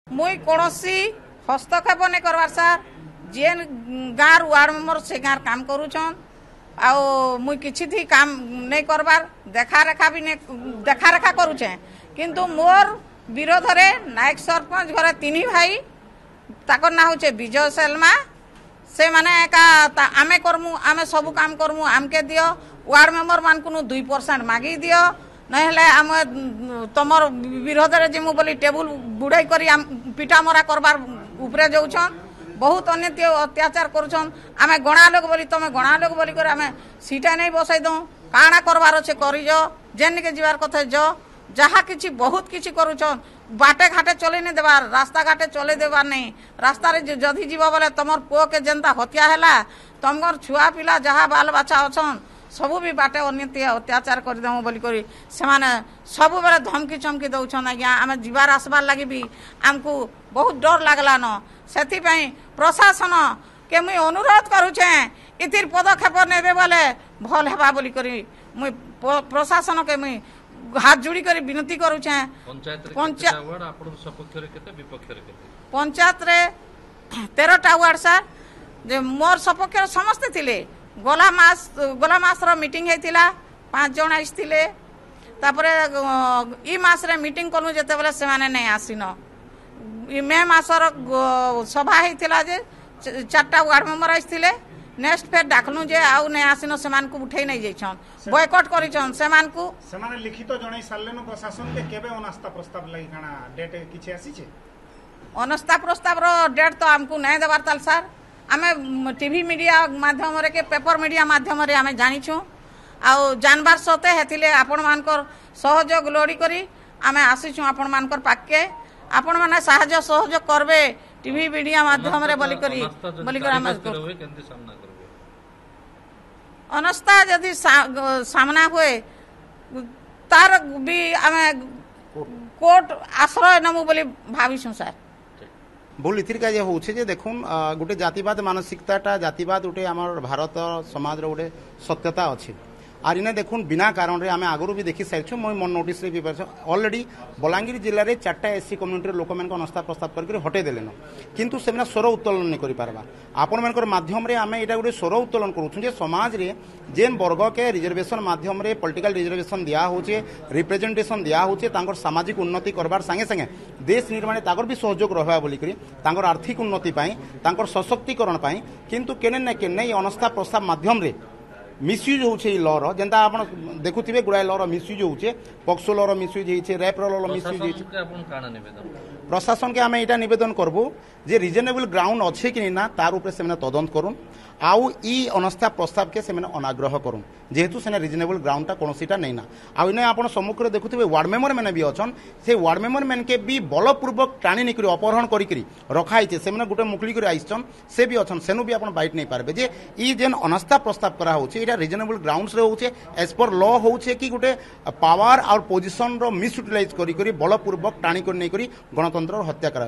मुई कौनसी हस्तक्षेप नहीं करवार सार जेन गाँव वार्ड मेम्बर से गाँव काम करुछन आउ मुई किछि थी काम नहीं करवार देखा रेखा भी नहीं देखा रेखा करुछे किंतु मोर विरोध रे नायक सरपंच घरे तीन भाई ताकर ना होचे विजय सेलमा से माने का आमे करमु आमे सब काम करमु आमके दियो वार्ड मेम्बर मान को 2% मागी दियो नहले आम तमर विरोध रे जिमु बोली टेबुल बुड़ाई करी पिटा मरा करबार उपरे जाउछन बहुत अन्य अत्याचार करुछन आमे गणा लोग बोली तमे गणा लोग बोली कर आमे सीटा नहीं बसाई दऊ काणा करबार अच्छे करी जो जेन के जीवार कथा जो जहा किछि बहुत किछि करुछन बाटे घाटे चले नहीं देवार रास्ता घाटे चले देवार नहीं रास्ता रे जदि जीव बोले तमर पुओ के जनता हत्या हैला तमर छुआ पिला जहा बाल बच्चा अछन सबू भी बाटे अन्य अत्याचार कर देमु बोली करी से माने सबु बेले धमकी चमकी दउछन आज्ञा आमे जीवार आसबार लागि भी हमको बहुत डर लागला न सेथि पई प्रशासन के मुई अनुरोध करूछे इतिर पदक्षेप नेबे बोले भल हेबा बोली करी मुई प्रशासन के मुई हाथ जोड़ी करी विनती करूछे पंचायत रे 13टा वार्ड सर जे मोर सपक्ष समस्त थिले गला मास रो मीटिंग हेतिला 5 जण आइथिले तापरे ई मास रे मीटिंग कोनु जते बेले से माने नै आसीन ई मे मास रो सभा हेतिला जे 4टा वार्ड मेंबर आइथिले नेक्स्ट फेर डाकलु जे आउ नै आसीन से मान को उठै नै जैछन बॉयकॉट करिछन से मान को से माने लिखित जणै सालेनो प्रशासन के केबे अनास्था प्रस्ताव लागि खाना डेट किछि आसी छे अनास्था प्रस्ताव रो डेट तो हमको नै देबार ताल सर आमे टीवी मीडिया माध्यम रे के पेपर मीडिया माध्यम रे आमे जानिछु आउ जानबार सते हेतिले आपण मानकर सहयोग लोडी करी आमे आसीछु आपण मानकर पाके आपण माने सहायता सहयोग करबे टीवी मीडिया माध्यम रे बोली करी आमे अनास्था यदि सामना हुए तार भी आमे कोर्ट आश्रय नमु बोली भाविछु सर भूल इथिर का होचे जे देखुन गोटे जातिवाद मानसिकता जातिवाद गोटे आम भारत समाज गोटे सत्यता अच्छी आर इने देखुन बिना कारण रे आमे आगरू भी देखि सारिछु मोय मन नोटिस रे भी ऑलरेडी बलांगीर जिल्ला रे 4टा एससी कम्युनिटी लोक मान को अनास्था प्रस्ताव करके हटे देलेन किंतु सेमना स्वर उत्तोलन नहीं करि पारबा आपण मानकर माध्यम रे आमे एटा गोटे स्वर उत्तोलन करूछु जे समाज रे जेन वर्ग के रिजर्वेशन माध्यम रे पॉलिटिकल रिजर्वेशन दिया होचे रिप्रेजेंटेशन दिया होचे तांकर सामाजिक उन्नति करबार संगे संगे देश निर्माण ताकर भी सहयोग रहबा बोली करी तांकर आर्थिक उन्नति पाई तांकर सशक्तिकरण पाई किंतु केने न केने अनास्था प्रस्ताव माध्यम रे मिसयूज होचे लॉ रो जेंता आपण देखुथिबे गुडाय लॉ रो मिसयूज होचे पॉक्सो लॉ रो मिसयूज हेचे रेप लॉ रो मिसयूज हेचे आपण काना निवेदन प्रशासन के आमे एटा निवेदन करबो जे रिजनेबल ग्राउंड अच्छे कि ना तार ऊपर से तदंत करूँ आउ ई अनास्था प्रस्ताव के अनाग्रह करूँ जेहेतु से रिजनेबल ग्राउंड टा कौनसीटा नहीं ना आउ इन आप सम्मुखें देखुए वार्ड मेम्बर मैंने भी अच्छन से वार्ड मेम्बर मैंने के भी बलपूर्वक टाणी निकरी अपहरण करी रखाई से गोटे मुकली कर आईचन से भी अच्छन सेनु भी आप बैठ नहीं पारे जे ई जेन अनास्था प्रस्ताव करा होचे एटा रिजनेबल ग्राउंड्स रे होचे एज पर लॉ होचे कि गोटे पावर और पोजिशन रो मिसयूटिलाइज करी बलपूर्वक टाणी कर नहीं करी गणतंत्र हत्या करा